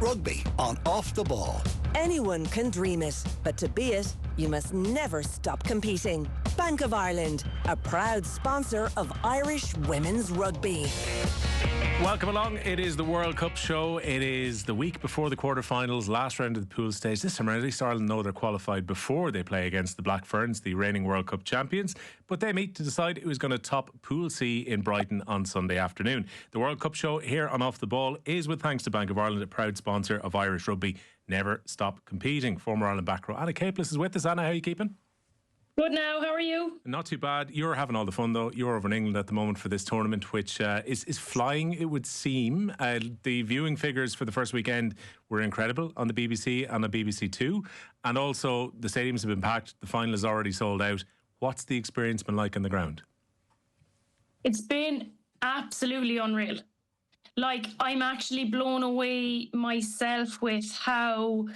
Rugby on Off the Ball. Anyone can dream it, but to be it, you must never stop competing. Bank of Ireland, a proud sponsor of Irish women's rugby. Welcome along. It is the World Cup Show. It is the week before the quarterfinals, last round of the pool stage. This time, at least Ireland know they're qualified before they play against the Black Ferns, the reigning World Cup champions. But they meet to decide who's going to top Pool C in Brighton on Sunday afternoon. The World Cup Show here on Off the Ball is with thanks to Bank of Ireland, a proud sponsor of Irish rugby. Never stop competing. Former Ireland back row Anna Caplice is with us. Anna, how are you keeping? Good now, how are you? Not too bad. You're having all the fun though. You're over in England at the moment for this tournament, which is flying, it would seem. The viewing figures for the first weekend were incredible on the BBC and on BBC Two. And also the stadiums have been packed. The final is already sold out. What's the experience been like on the ground? It's been absolutely unreal. Like, I'm actually blown away myself with how...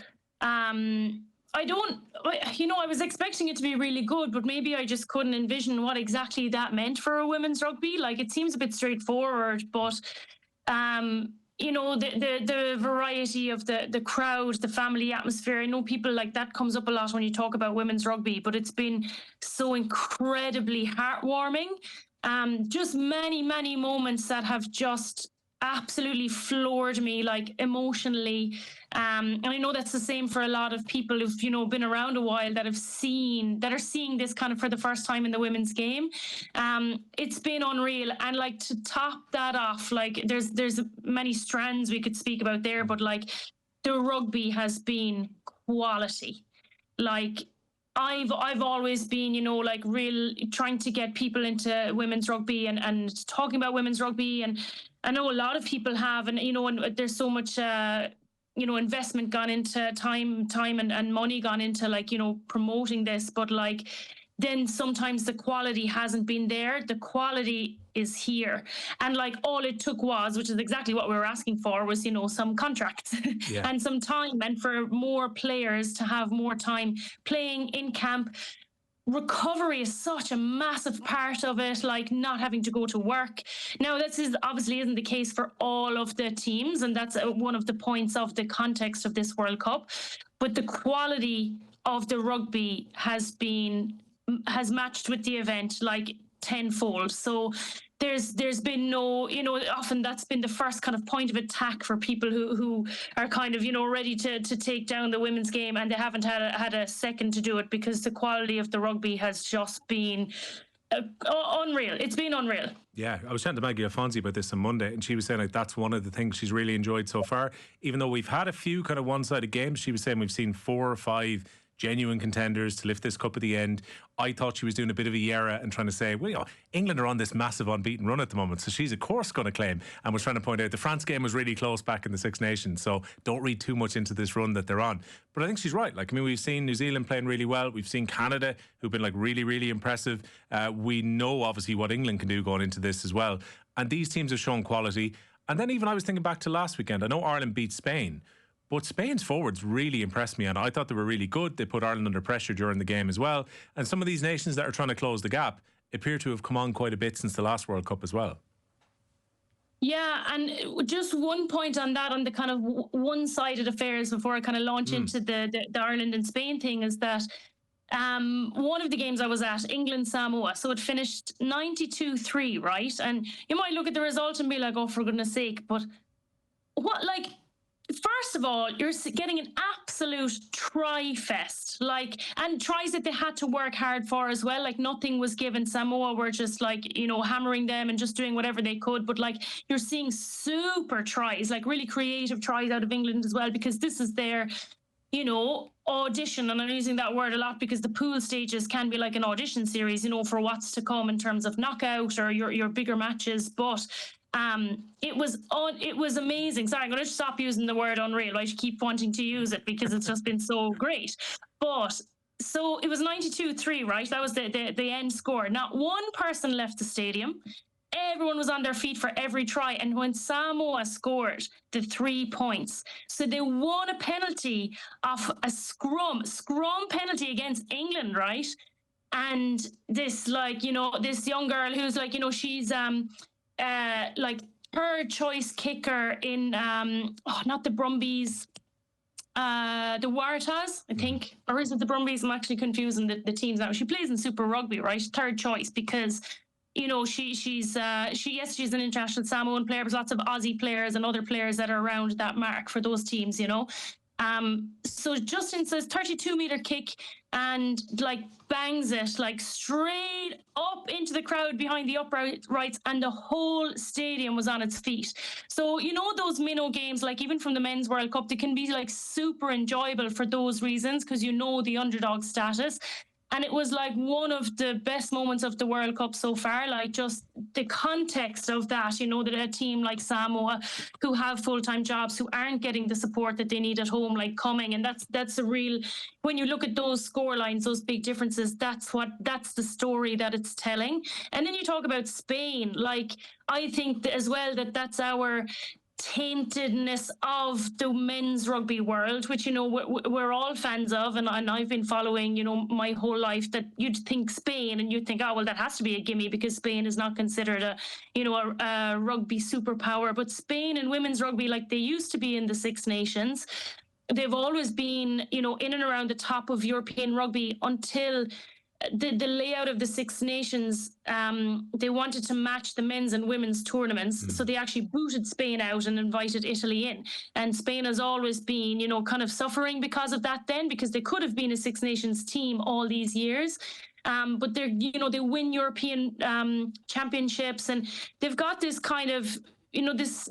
I was expecting it to be really good, but maybe I just couldn't envision what exactly that meant for a women's rugby. Like, it seems a bit straightforward, but, the variety of the crowd, the family atmosphere. I know people like that comes up a lot when you talk about women's rugby, but it's been so incredibly heartwarming. Just many, many moments that have just absolutely floored me, like, emotionally. And I know that's the same for a lot of people who've, been around a while that are seeing this kind of for the first time in the women's game. It's been unreal. And like, to top that off, like, there's many strands we could speak about there, but like, the rugby has been quality. Like, I've always been, like, real trying to get people into women's rugby and talking about women's rugby. And I know a lot of people have, and, and there's so much, investment gone into time and money gone into, like, promoting this. But like, then sometimes the quality hasn't been there. The quality is here. And like, all it took was, which is exactly what we were asking for, was, some contracts and some time, and for more players to have more time playing in camp. Recovery is such a massive part of it, like not having to go to work. Now, obviously isn't the case for all of the teams, and that's one of the points of the context of this World Cup. But the quality of the rugby has matched with the event, like, tenfold. So there's been no, often that's been the first kind of point of attack for people who are kind of, ready to take down the women's game, and they haven't had a second to do it, because the quality of the rugby has just been unreal. It's been unreal. Yeah, I was chatting to Maggie Alfonsi about this on Monday, and she was saying, like, that's one of the things she's really enjoyed so far. Even though we've had a few kind of one-sided games, she was saying we've seen 4 or 5 genuine contenders to lift this cup at the end. I thought she was doing a bit of a Yera and trying to say, well, England are on this massive unbeaten run at the moment, so she's of course going to claim, and was trying to point out the France game was really close back in the Six Nations, so don't read too much into this run that they're on. But I think she's right. Like, I mean, we've seen New Zealand playing really well. We've seen Canada, who've been, like, really, really impressive. We know, obviously, what England can do going into this as well. And these teams have shown quality. And then even I was thinking back to last weekend. I know Ireland beat Spain, but Spain's forwards really impressed me, and I thought they were really good. They put Ireland under pressure during the game as well. And some of these nations that are trying to close the gap appear to have come on quite a bit since the last World Cup as well. Yeah, and just one point on that, on the kind of one-sided affairs, before I kind of launch into the Ireland and Spain thing, is that one of the games I was at, England-Samoa, so it finished 92-3, right? And you might look at the result and be like, oh, for goodness sake, but what, like... First of all, you're getting an absolute try fest, like, and tries that they had to work hard for as well. Like, nothing was given. Samoa were just, like, hammering them and just doing whatever they could. But, like, you're seeing super tries, like really creative tries out of England as well, because this is their, audition. And I'm using that word a lot because the pool stages can be like an audition series, for what's to come in terms of knockout or your bigger matches. But it was amazing. Sorry, I'm going to stop using the word unreal. I keep wanting to use it because it's just been so great. But so it was 92-3, right? That was the end score. Not one person left the stadium. Everyone was on their feet for every try. And when Samoa scored the 3 points, so they won a penalty off a scrum penalty against England, right? And this, like, this young girl who's like, she's like, third choice kicker in not the Brumbies, the Waratahs, I think, or is it the Brumbies? I'm actually confusing the teams now. She plays in Super Rugby, right? Third choice, because she's an international Samoan player, but lots of Aussie players and other players that are around that mark for those teams, So Justin says 32-meter kick and bangs it straight up into the crowd behind the uprights, and the whole stadium was on its feet. So those minnow games, even from the Men's World Cup, they can be super enjoyable for those reasons, because the underdog status. And it was one of the best moments of the World Cup so far, just the context of that, that a team like Samoa, who have full-time jobs, who aren't getting the support that they need at home, coming. And that's a real, when you look at those score lines, those big differences, that's the story that it's telling. And then you talk about Spain, I think as well that's our taintedness of the men's rugby world, which we're all fans of, and I've been following my whole life, that you'd think Spain, and you'd think, oh well, that has to be a gimme because Spain is not considered a rugby superpower. But Spain and women's rugby, they used to be in the Six Nations, they've always been in and around the top of European rugby until the layout of the Six Nations, they wanted to match the men's and women's tournaments. So they actually booted Spain out and invited Italy in. And Spain has always been, kind of suffering because of that then, because they could have been a Six Nations team all these years. But they're, they win European championships, and they've got this kind of, this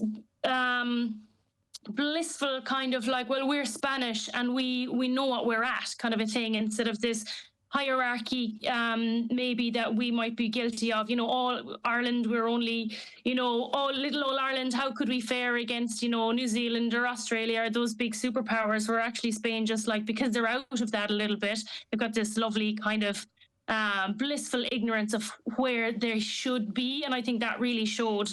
blissful kind of well, we're Spanish and we know what we're at kind of a thing, instead of this hierarchy maybe that we might be guilty of. All Ireland, we're only, all little old Ireland, how could we fare against, New Zealand or Australia, or those big superpowers? We're actually Spain, just because they're out of that a little bit. They've got this lovely kind of blissful ignorance of where they should be, and I think that really showed.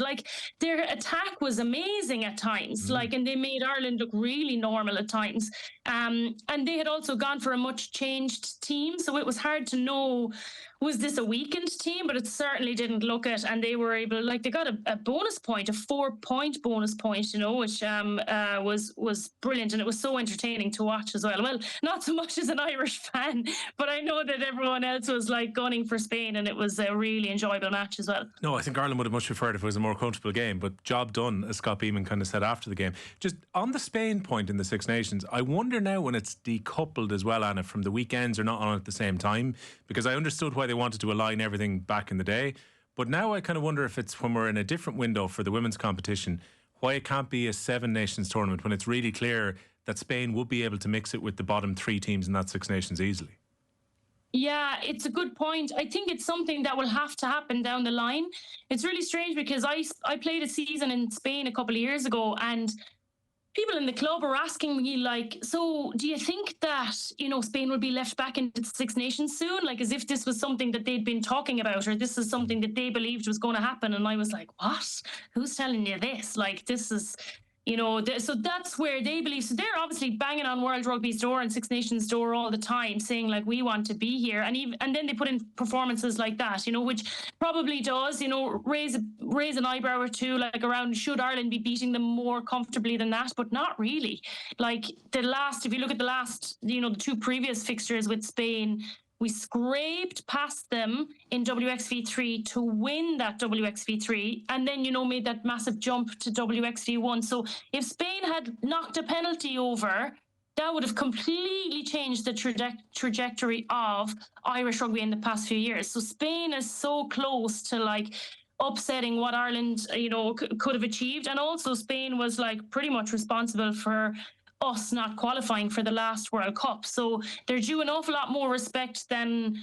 Their attack was amazing at times, and they made Ireland look really normal at times, and they had also gone for a much changed team, so it was hard to know, was this a weakened team? But it certainly didn't look it, and they were able, they got a bonus point, a 4-point bonus point, which was brilliant, and it was so entertaining to watch as well. Well, not so much as an Irish fan, but I know that everyone else was gunning for Spain, and it was a really enjoyable match as well. No, I think Ireland would have much preferred if it was a more comfortable game, but job done, as Scott Beeman kind of said after the game. Just on the Spain point in the Six Nations, I wonder now when it's decoupled as well, Anna, from the weekends are not on at the same time, because I understood why they wanted to align everything back in the day, but now I kind of wonder if it's when we're in a different window for the women's competition, why it can't be a Seven Nations tournament when it's really clear that Spain would be able to mix it with the bottom three teams in that Six Nations easily. Yeah, it's a good point. I think it's something that will have to happen down the line. It's really strange because I played a season in Spain a couple of years ago, and people in the club are asking me, so do you think that, Spain will be left back into the Six Nations soon? As if this was something that they'd been talking about, or this is something that they believed was going to happen. And I was like, what? Who's telling you this? This is... so that's where they believe. So they're obviously banging on World Rugby's door and Six Nations door all the time, saying we want to be here. And then they put in performances like that, which probably does, raise an eyebrow or two, around, should Ireland be beating them more comfortably than that? But not really. If you look at the last, the two previous fixtures with Spain, we scraped past them in WXV3 to win that WXV3, and then, made that massive jump to WXV1. So if Spain had knocked a penalty over, that would have completely changed the trajectory of Irish rugby in the past few years. So Spain is so close to upsetting what Ireland, could have achieved. And also Spain was pretty much responsible for us not qualifying for the last World Cup. So they're due an awful lot more respect than,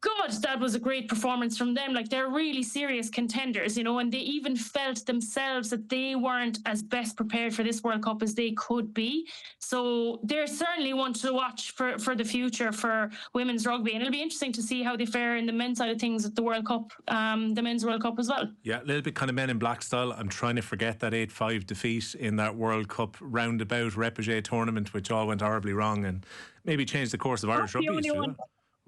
God, that was a great performance from them. They're really serious contenders, and they even felt themselves that they weren't as best prepared for this World Cup as they could be. So they're certainly one to watch for the future for women's rugby. And it'll be interesting to see how they fare in the men's side of things at the World Cup, the men's World Cup as well. Yeah, a little bit kind of Men in Black style. I'm trying to forget that 8-5 defeat in that World Cup roundabout repechage tournament, which all went horribly wrong and maybe changed the course of Irish rugby history.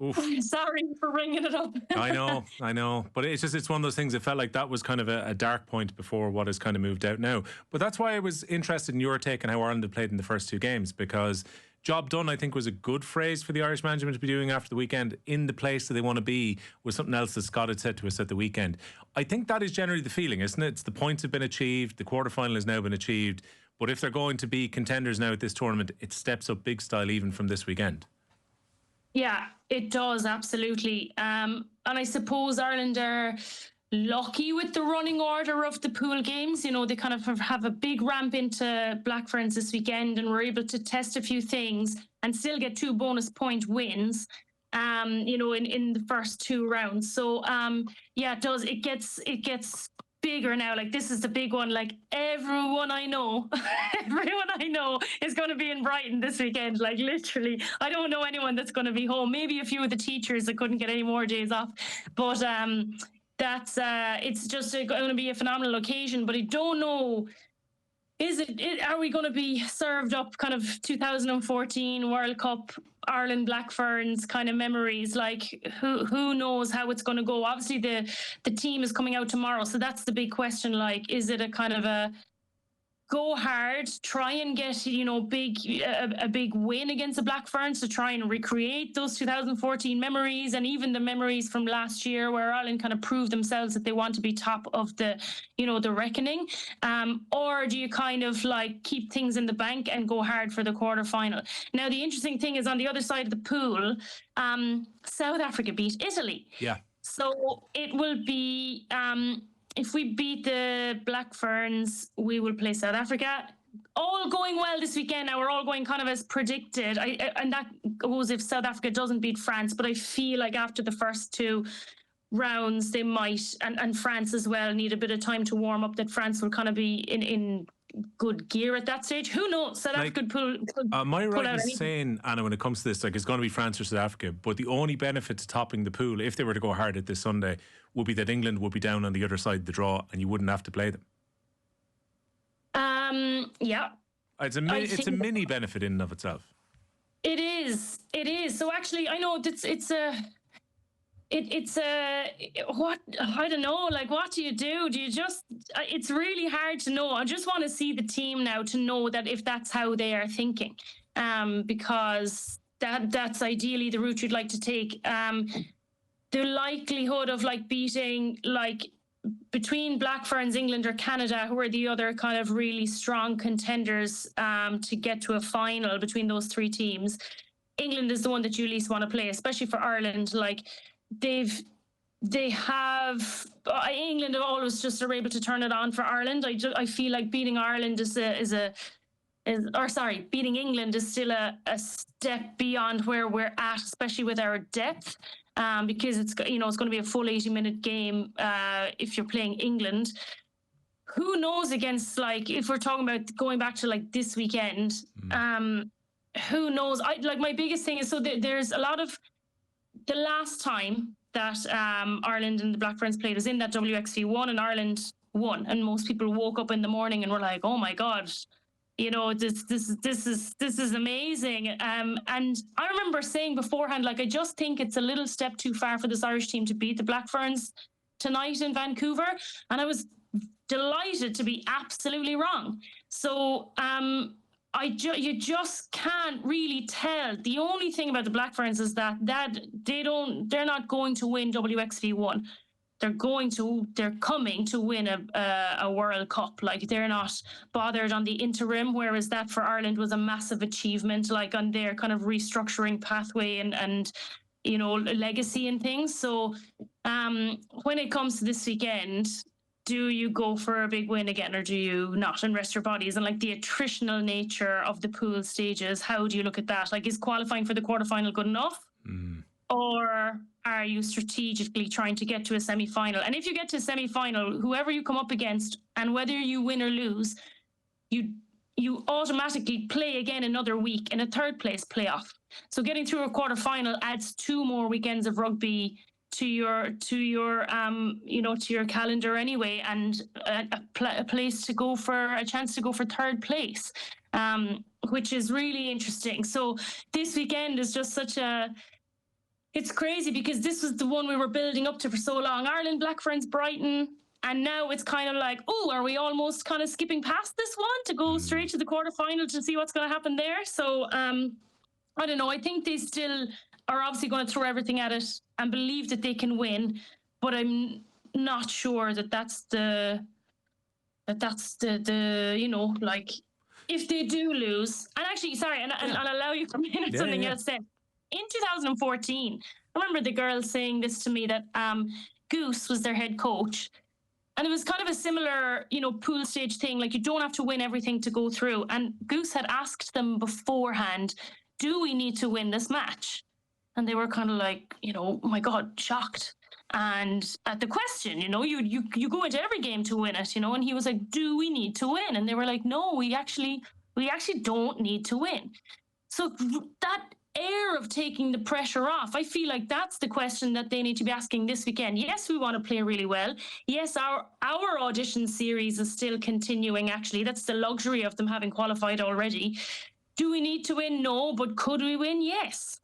Oof. Sorry for bringing it up. I know. But it's one of those things. It felt like that was kind of a dark point before what has kind of moved out now. But that's why I was interested in your take on how Ireland had played in the first two games, because job done, I think, was a good phrase for the Irish management to be doing after the weekend. In the place that they want to be was something else that Scott had said to us at the weekend. I think that is generally the feeling, isn't it? It's the points have been achieved. The quarterfinal has now been achieved. But if they're going to be contenders now at this tournament, it steps up big style even from this weekend. Yeah, it does, absolutely. And I suppose Ireland are lucky with the running order of the pool games. You know, they kind of have a big ramp into Black Ferns this weekend, and we're able to test a few things and still get 2 bonus point wins, you know, in the first 2 rounds. So, yeah, it does. It gets bigger now. Like, this is the big one. Like, everyone I know is going to be in Brighton this weekend. Like, literally, I don't know anyone that's going to be home. Maybe a few of the teachers that couldn't get any more days off. But that's it's just going to be a phenomenal occasion. But I don't know, are we going to be served up kind of 2014 World Cup Ireland Black Ferns kind of memories? Like, who knows how it's going to go? Obviously the team is coming out tomorrow, so that's the big question. Like, is it a kind of a go hard, try and get, you know, a big win against the Black Ferns to try and recreate those 2014 memories, and even the memories from last year where Ireland kind of proved themselves that they want to be top of the, you know, the reckoning, or do you kind of like keep things in the bank and go hard for the quarterfinal? Now, the interesting thing is on the other side of the pool, South Africa beat Italy. Yeah. So it will be, if we beat the Black Ferns, we will play South Africa. All going well this weekend. Now, we're all going kind of as predicted. And that goes if South Africa doesn't beat France. But I feel like after the first 2 rounds, they might, and France as well, need a bit of time to warm up, that France will kind of be in good gear at that stage. Who knows? South Africa could pull am I right out in anything. saying, Anna, when it comes to this, like, it's going to be France or South Africa, but the only benefit to topping the pool, if they were to go hard at this Sunday, would be that England would be down on the other side of the draw and you wouldn't have to play them? Yeah. It's a mini benefit in and of itself. It is. So actually, I know it's what, I don't know, like, what do you do? Do you just, it's really hard to know. I just want to see the team now to know that if that's how they are thinking, because that's ideally the route you'd like to take. The likelihood of like beating, like, between Black Ferns, England or Canada, who are the other kind of really strong contenders to get to a final between those 3 teams, England is the one that you least want to play, especially for Ireland. Like, England have always just are able to turn it on for Ireland. I feel like beating Ireland beating England is still a step beyond where we're at, especially with our depth, because it's going to be a full 80-minute game if you're playing England. Who knows against, like, if we're talking about going back to like this weekend, who knows? My biggest thing is, so there's a lot of, the last time that Ireland and the Black Ferns played was in that WXV1, and Ireland won. And most people woke up in the morning and were like, "Oh my God, you know, this is amazing." And I remember saying beforehand, like, I just think it's a little step too far for this Irish team to beat the Black Ferns tonight in Vancouver. And I was delighted to be absolutely wrong. So you just can't really tell. The only thing about the Black Ferns is that they're not going to win WXV1. They're coming to win a World Cup. Like, they're not bothered on the interim, whereas that for Ireland was a massive achievement, like on their kind of restructuring pathway and you know, legacy and things. So when it comes to this weekend, do you go for a big win again, or do you not and rest your bodies? And like the attritional nature of the pool stages, how do you look at that? Like, is qualifying for the quarterfinal good enough? Or are you strategically trying to get to a semi-final? And if you get to a semi-final, whoever you come up against, and whether you win or lose, you automatically play again another week in a 3rd place playoff. So getting through a quarterfinal adds 2 more weekends of rugby to your calendar anyway, and a chance to go for 3rd place, which is really interesting. So this weekend is just such a It's crazy because this was the one we were building up to for so long. Ireland, Black Ferns, Brighton. And now it's kind of like, oh, are we almost kind of skipping past this one to go straight to the quarterfinal to see what's going to happen there? So I don't know. I think they still are obviously going to throw everything at it and believe that they can win. But I'm not sure that that's the you know, like, if they do lose, and actually, sorry, and I'll allow you for a minute, something else said. In 2014, I remember the girls saying this to me, that Goose was their head coach. And it was kind of a similar, you know, pool stage thing. Like, you don't have to win everything to go through. And Goose had asked them beforehand, do we need to win this match? And they were kind of like, you know, oh my God, shocked. And at the question, you know, you go into every game to win it, you know, and he was like, do we need to win? And they were like, no, we actually don't need to win. So that air of taking the pressure off, I feel like that's the question that they need to be asking this weekend. Yes, we want to play really well. Yes, our audition series is still continuing, actually. That's the luxury of them having qualified already. Do we need to win? No, but could we win? Yes.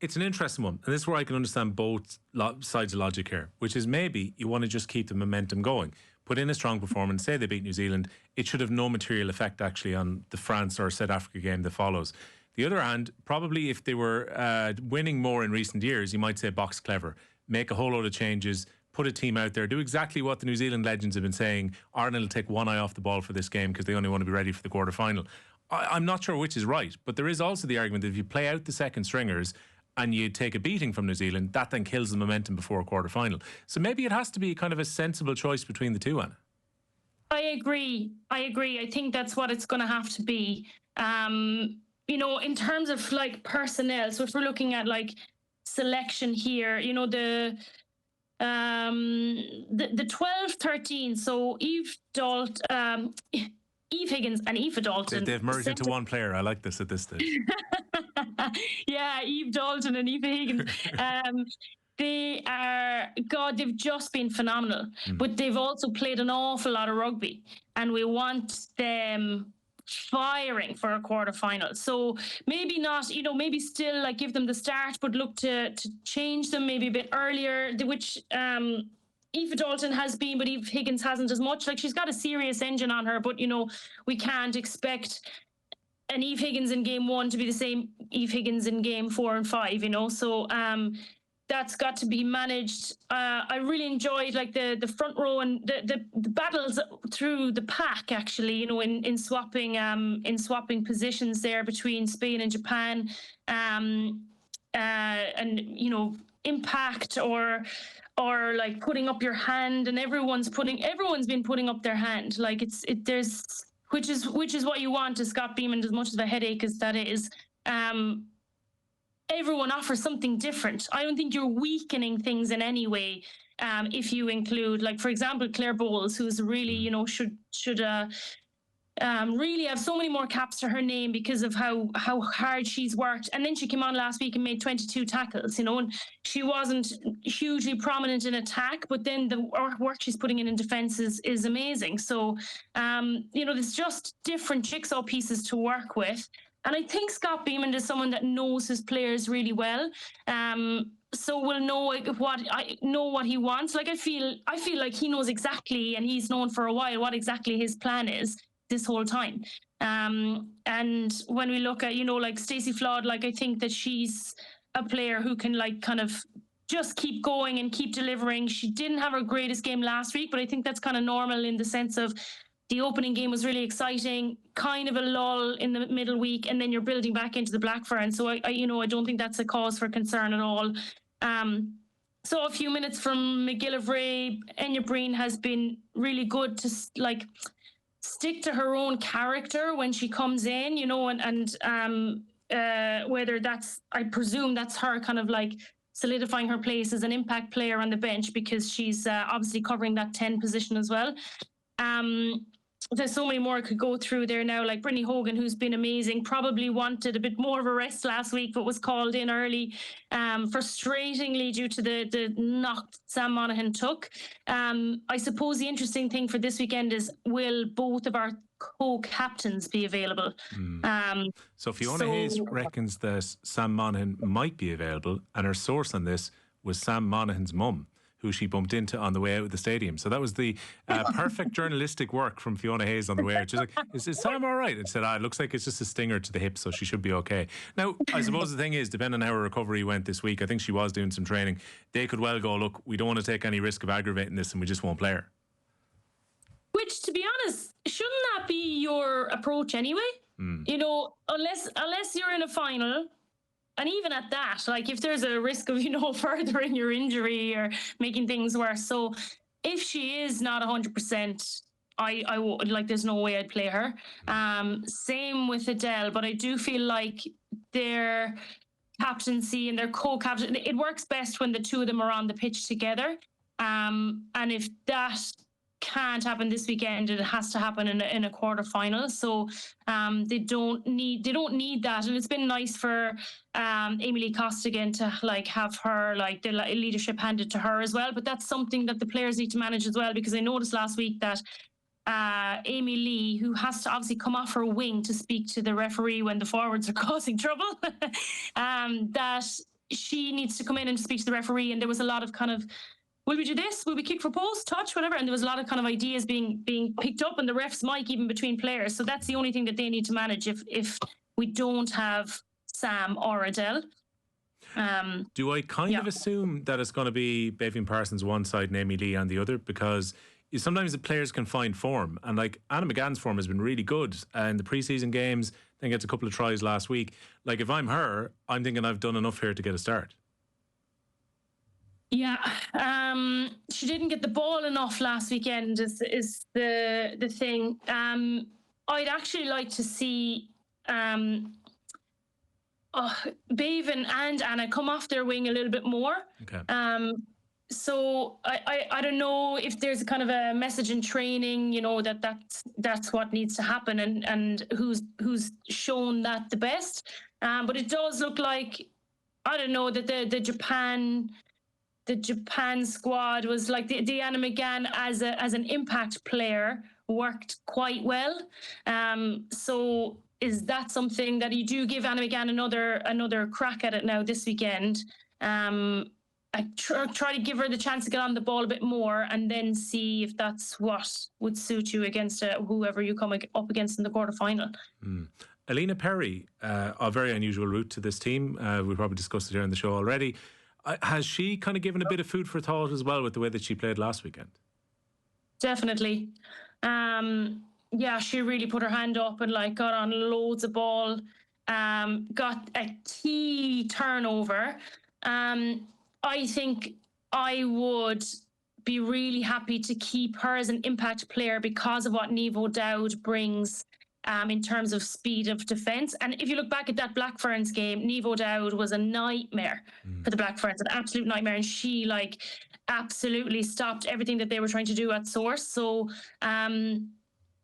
It's an interesting one. And this is where I can understand both sides of logic here, which is maybe you want to just keep the momentum going. Put in a strong performance, say they beat New Zealand. It should have no material effect actually on the France or South Africa game that follows. The other hand, probably if they were winning more in recent years, you might say box clever, make a whole load of changes, put a team out there, do exactly what the New Zealand legends have been saying. Ireland will take one eye off the ball for this game because they only want to be ready for the quarter-final. I'm not sure which is right, but there is also the argument that if you play out the second stringers and you take a beating from New Zealand, that then kills the momentum before a quarter-final. So maybe it has to be kind of a sensible choice between the two, Anna. I agree. I think that's what it's going to have to be. You know, in terms of like personnel, so if we're looking at like selection here, you know, the 12-13, so Eve Higgins and Aoife Dalton. They've merged into one player. I like this at this stage. Yeah, Eve Dalton and Aoife Higgins. They've just been phenomenal. But they've also played an awful lot of rugby. And we want them firing for a quarter-final. So maybe not, you know, maybe still like give them the start, but look to change them maybe a bit earlier, which Aoife Dalton has been, but Eve Higgins hasn't as much. Like, she's got a serious engine on her, but, you know, we can't expect an Eve Higgins in game 1 to be the same Eve Higgins in game 4 and 5, you know. So that's got to be managed. I really enjoyed like the front row and the battles through the pack, actually, you know, in swapping positions there between Spain and Japan, and you know, impact or like putting up your hand, and everyone's been putting up their hand, like which is what you want to Scott Beeman, as much of a headache as that is. Everyone offers something different. I don't think you're weakening things in any way if you include, like, for example, Claire Bowles, who's really, you know, should really have so many more caps to her name because of how hard she's worked. And then she came on last week and made 22 tackles, you know, and she wasn't hugely prominent in attack, but then the work she's putting in defence is amazing. So, you know, there's just different jigsaw pieces to work with. And I think Scott Beeman is someone that knows his players really well. So we'll know what he wants. Like, I feel like he knows exactly, and he's known for a while what exactly his plan is this whole time. And when we look at, you know, like Stacey Flood, like, I think that she's a player who can, like, kind of just keep going and keep delivering. She didn't have her greatest game last week, but I think that's kind of normal in the sense of the opening game was really exciting, kind of a lull in the middle week, and then you're building back into the Black Ferns. So I don't think that's a cause for concern at all. So a few minutes from McGillivray, Enya Breen has been really good to like stick to her own character when she comes in, you know, and whether that's, I presume that's her kind of like solidifying her place as an impact player on the bench, because she's obviously covering that 10 position as well. there's so many more could go through there now, like Brittany Hogan, who's been amazing, probably wanted a bit more of a rest last week, but was called in early, frustratingly due to the knock Sam Monaghan took. I suppose the interesting thing for this weekend is, will both of our co-captains be available? So Fiona Hayes reckons that Sam Monaghan might be available, and her source on this was Sam Monaghan's mum, who she bumped into on the way out of the stadium. So that was the perfect journalistic work from Fiona Hayes on the way out. She's like, is Sam all right? And said, it looks like it's just a stinger to the hip, so she should be okay. Now, I suppose the thing is, depending on how her recovery went this week, I think she was doing some training, they could well go, look, we don't want to take any risk of aggravating this and we just won't play her. Which, to be honest, shouldn't that be your approach anyway? You know, unless you're in a final. And even at that, like if there's a risk of, furthering your injury or making things worse. So if she is not 100%, I would, like, there's no way I'd play her. Same with Adele, but I do feel like their captaincy and their co-captain, it works best when the two of them are on the pitch together. And if that can't happen this weekend, it has to happen in a quarter-final. So they don't need that. And it's been nice for Amy Lee Costigan to have her the leadership handed to her as well. But that's something that the players need to manage as well, because I noticed last week that Amy Lee, who has to obviously come off her wing to speak to the referee when the forwards are causing trouble, that she needs to come in and speak to the referee. And there was a lot of kind of, will we do this? Will we kick for post, touch, whatever? And there was a lot of kind of ideas being picked up, and the ref's mic even between players. So that's the only thing that they need to manage if we don't have Sam or Adele. Do I kind of assume that it's going to be Bevian Parsons one side and Amy Lee on the other? Because sometimes the players can find form. And Anna McGann's form has been really good in the preseason games. I think it's a couple of tries last week. If I'm her, I'm thinking I've done enough here to get a start. Yeah, she didn't get the ball enough last weekend is the thing. I'd actually like to see Bevan and Anna come off their wing a little bit more. Okay. So I don't know if there's a kind of a message in training, that's what needs to happen, and who's shown that the best. But it does look like, I don't know, that the Japan squad was the Anna McGann as an impact player worked quite well. So is that something that you do give Anna McGann another crack at it now this weekend? I try to give her the chance to get on the ball a bit more, and then see if that's what would suit you against whoever you come up against in the quarterfinal. Alina Perry, a very unusual route to this team. We probably discussed it here on the show already. Has she kind of given a bit of food for thought as well with the way that she played last weekend? Definitely. She really put her hand up and got on loads of ball. Got a key turnover. I think I would be really happy to keep her as an impact player because of what Niamh O'Dowd brings in terms of speed of defence. And if you look back at that Black Ferns game, Niamh O'Dowd was a nightmare for the Black Ferns, an absolute nightmare. And she absolutely stopped everything that they were trying to do at source. So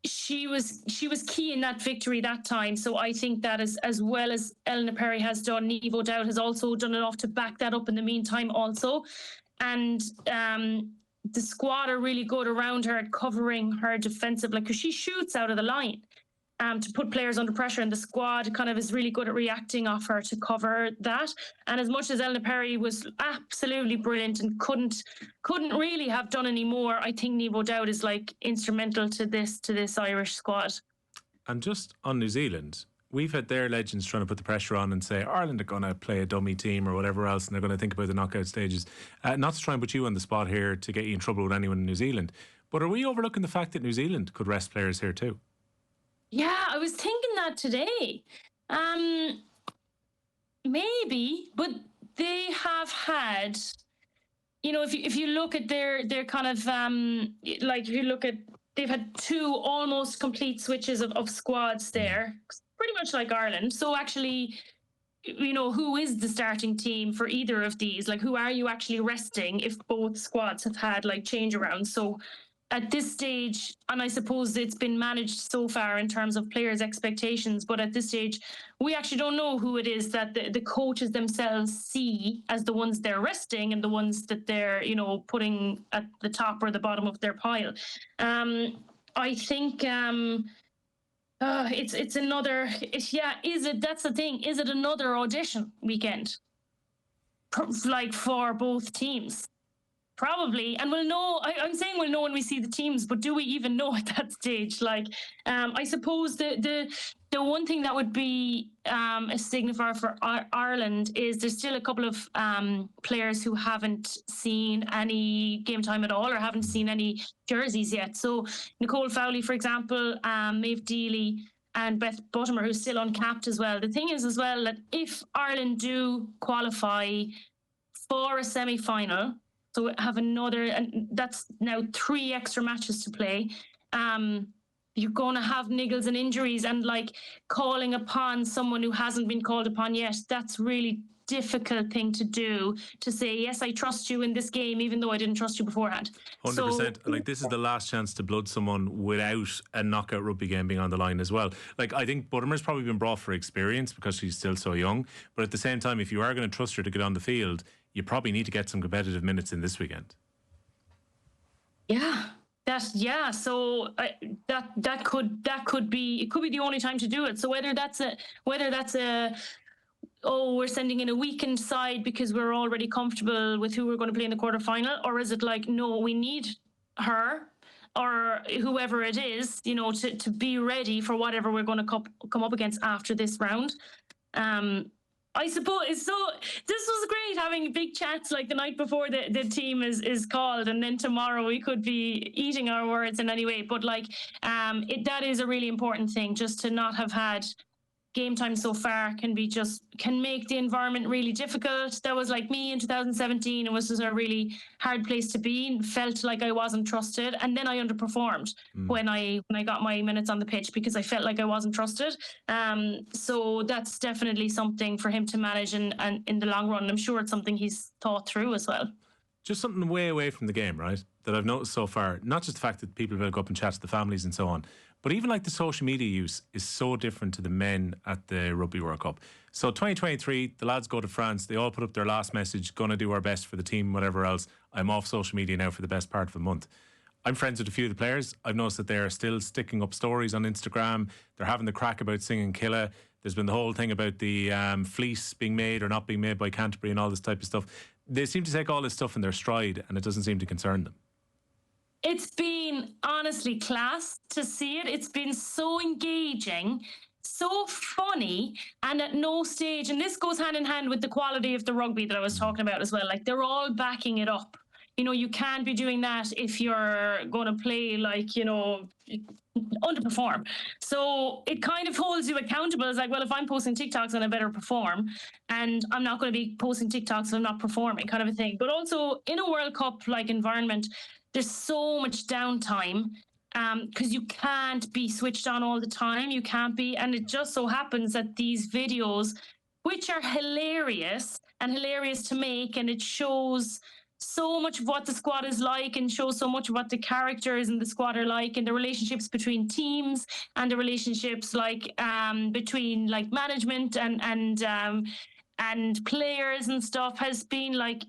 she was key in that victory that time. So I think that as well as Eleanor Perry has done, Niamh O'Dowd has also done enough to back that up in the meantime also. And the squad are really good around her at covering her defensive, because she shoots out of the line to put players under pressure, and the squad kind of is really good at reacting off her to cover that. And as much as Eleanor Perry was absolutely brilliant and couldn't really have done any more, I think Niamh O'Dowd is instrumental to this Irish squad. And just on New Zealand, we've had their legends trying to put the pressure on and say Ireland are going to play a dummy team or whatever else, and they're going to think about the knockout stages. Not to try and put you on the spot here to get you in trouble with anyone in New Zealand, but are we overlooking the fact that New Zealand could rest players here too? Yeah, I was thinking that today. Maybe, but they have had, if you look at their kind of, if you look at, they've had two almost complete switches of squads there, pretty much like Ireland. So actually, who is the starting team for either of these? Who are you actually resting if both squads have had change around? So at this stage, and I suppose it's been managed so far in terms of players' expectations, but at this stage, we actually don't know who it is that the coaches themselves see as the ones they're resting and the ones that they're, putting at the top or the bottom of their pile. I think it's another, that's the thing. Is it another audition weekend? Like for both teams? Probably, and we'll know. I'm saying we'll know when we see the teams, but do we even know at that stage? Like, I suppose the one thing that would be a signifier for Ireland is there's still a couple of players who haven't seen any game time at all or haven't seen any jerseys yet. So Nicole Fowley, for example, Maeve Deely, and Beth Buttimer, who's still uncapped as well. The thing is as well that if Ireland do qualify for a semi-final, so have another, and that's now 3 extra matches to play. You're going to have niggles and injuries, and like calling upon someone who hasn't been called upon yet. That's really difficult thing to do, to say, yes, I trust you in this game, even though I didn't trust you beforehand. 100%. Like, this is the last chance to blood someone without a knockout rugby game being on the line as well. Like, I think Buttimer's probably been brought for experience because she's still so young. But at the same time, if you are going to trust her to get on the field, you probably need to get some competitive minutes in this weekend. Yeah. So that could be the only time to do it. So whether that's a we're sending in a weakened side because we're already comfortable with who we're going to play in the quarterfinal, or is it like, no, we need her or whoever it is, to be ready for whatever we're going to come up against after this round. I suppose so. This was great, having big chats like the night before the team is called, and then tomorrow we could be eating our words in any way. But like, that is a really important thing, just to not have had game time so far can make the environment really difficult. That was like me in 2017. It was just a really hard place to be, and felt like I wasn't trusted. And then I underperformed when I got my minutes on the pitch because I felt like I wasn't trusted. So that's definitely something for him to manage and in the long run. I'm sure it's something he's thought through as well. Just something way away from the game, right, that I've noticed so far. Not just the fact that people will go up and chat to the families and so on, but even like the social media use is so different to the men at the Rugby World Cup. So 2023, the lads go to France. They all put up their last message, going to do our best for the team, whatever else. I'm off social media now for the best part of a month. I'm friends with a few of the players. I've noticed that they're still sticking up stories on Instagram. They're having the crack about singing Killa. There's been the whole thing about the fleece being made or not being made by Canterbury and all this type of stuff. They seem to take all this stuff in their stride, and it doesn't seem to concern them. It's been honestly class to see it. It's been so engaging, so funny, and at no stage, and this goes hand in hand with the quality of the rugby that I was talking about as well. Like, they're all backing it up. You can't be doing that if you're going to play like, underperform. So it kind of holds you accountable. It's like, well, if I'm posting TikToks, then I better perform, and I'm not going to be posting TikToks if I'm not performing, kind of a thing. But also in a World Cup like environment, there's so much downtime because you can't be switched on all the time. You can't be. And it just so happens that these videos, which are hilarious to make, and it shows so much of what the squad is like and shows so much of what the characters in the squad are like, and the relationships between teams and the relationships like between like management and players and stuff, has been like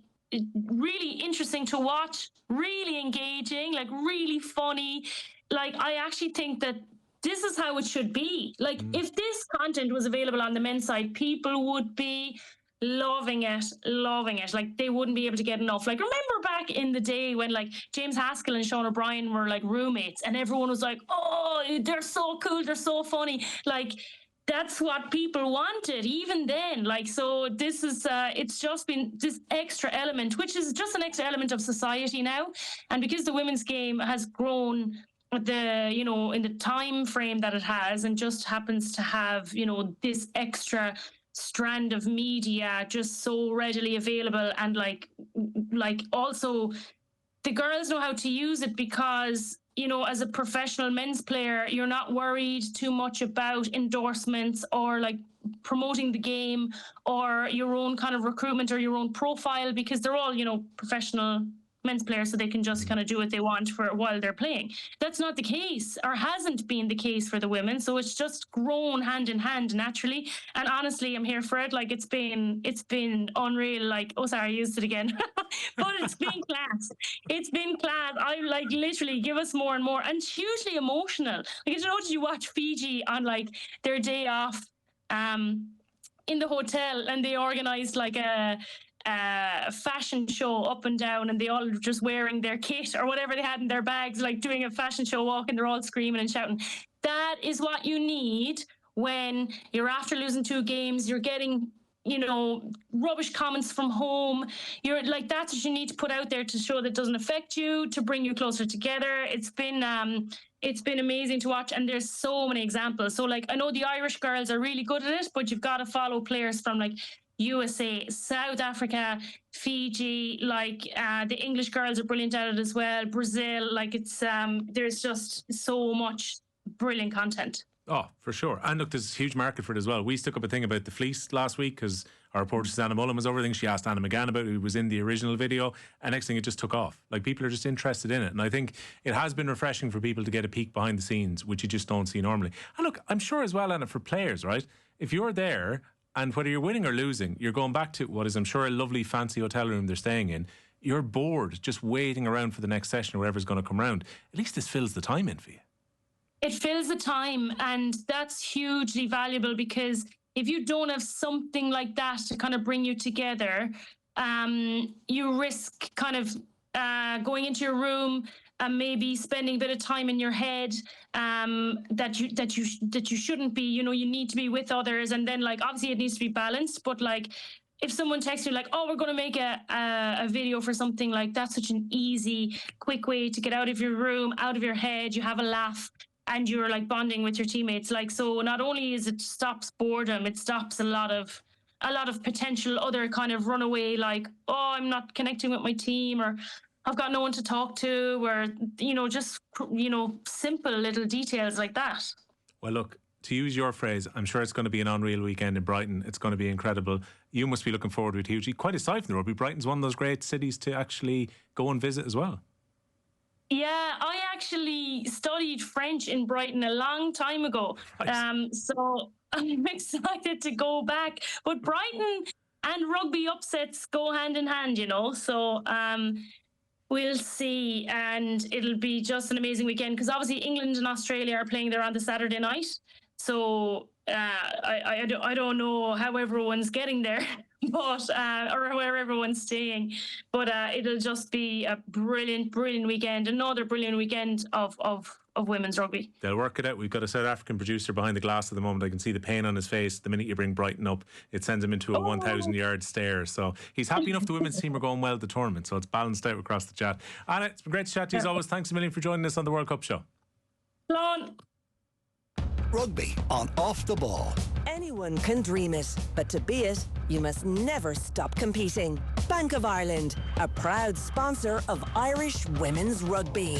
really interesting to watch, really engaging, like really funny. Like, I actually think that this is how it should be. Like, if this content was available on the men's side, people would be loving it. Like, they wouldn't be able to get enough. Like, remember back in the day when like James Haskell and Sean O'Brien were like roommates, and everyone was like, oh, they're so cool, they're so funny. Like, that's what people wanted even then. Like, so this is it's just been this extra element, which is just an extra element of society now. And because the women's game has grown in the time frame that it has, and just happens to have this extra strand of media just so readily available, and like also the girls know how to use it, because as a professional men's player, you're not worried too much about endorsements or like promoting the game or your own kind of recruitment or your own profile, because they're all, professional men's players so they can just kind of do what they want for while they're playing. That's not the case, or hasn't been the case for the women. So it's just grown hand in hand naturally. And honestly, I'm here for it. Like it's been unreal. Like, oh sorry, I used it again. But it's been class. It's been class. I like literally give us more and more, and it's hugely emotional. Like, did you watch Fiji on like their day off in the hotel, and they organized like a fashion show up and down, and they all just wearing their kit or whatever they had in their bags, like doing a fashion show walk, and they're all screaming and shouting. That is what you need when you're after losing 2 games, you're getting, you know, rubbish comments from home. You're like, that's what you need to put out there to show that it doesn't affect you, to bring you closer together. It's been amazing to watch, and there's so many examples. So like, I know the Irish girls are really good at it, but you've got to follow players from like USA, South Africa, Fiji, like the English girls are brilliant at it as well, Brazil. Like it's there's just so much brilliant content. Oh, for sure. And look, there's a huge market for it as well. We stuck up a thing about the fleece last week because our reporter Susanna Mullen was over. I think she asked Anna McGann about it, who was in the original video. And next thing, it just took off. Like, people are just interested in it. And I think it has been refreshing for people to get a peek behind the scenes, which you just don't see normally. And look, I'm sure as well, Anna, for players, right? If you're there, and whether you're winning or losing, you're going back to what is, I'm sure, a lovely fancy hotel room they're staying in. You're bored, just waiting around for the next session or whatever's going to come around. At least this fills the time in for you. It fills the time, and that's hugely valuable, because if you don't have something like that to kind of bring you together, you risk kind of going into your room and maybe spending a bit of time in your head that you shouldn't be. You know, you need to be with others, and then like obviously it needs to be balanced. But like, if someone texts you like, "Oh, we're going to make a video for something," like that's such an easy, quick way to get out of your room, out of your head. You have a laugh, and you're like bonding with your teammates. Like, so not only is it stops boredom, it stops a lot of potential other kind of runaway, like, oh, I'm not connecting with my team, or I've got no one to talk to, or, you know, just, you know, simple little details like that. Well, look, to use your phrase, I'm sure it's going to be an unreal weekend in Brighton. It's going to be incredible. You must be looking forward to it hugely. Quite aside from the rugby, Brighton's one of those great cities to actually go and visit as well. Yeah, I actually studied French in Brighton a long time ago. Nice. So I'm excited to go back. But Brighton and rugby upsets go hand in hand, you know. So we'll see. And it'll be just an amazing weekend, because obviously England and Australia are playing there on the Saturday night. So I don't know how everyone's getting there, but or where everyone's staying, but it'll just be a brilliant weekend, another brilliant weekend of women's rugby. They'll work it out. We've got a South African producer behind the glass at the moment. I can see the pain on his face. The minute you bring Brighton up, it sends him into a 1,000-yard stare. So he's happy enough the women's team are going well at the tournament, so it's balanced out across the chat. Anna, it's been great to chat to you as always. Thanks a million for joining us on the World Cup Show. Long. Rugby on Off the Ball. Anyone can dream it, but to be it, you must never stop competing. Bank of Ireland, a proud sponsor of Irish women's rugby.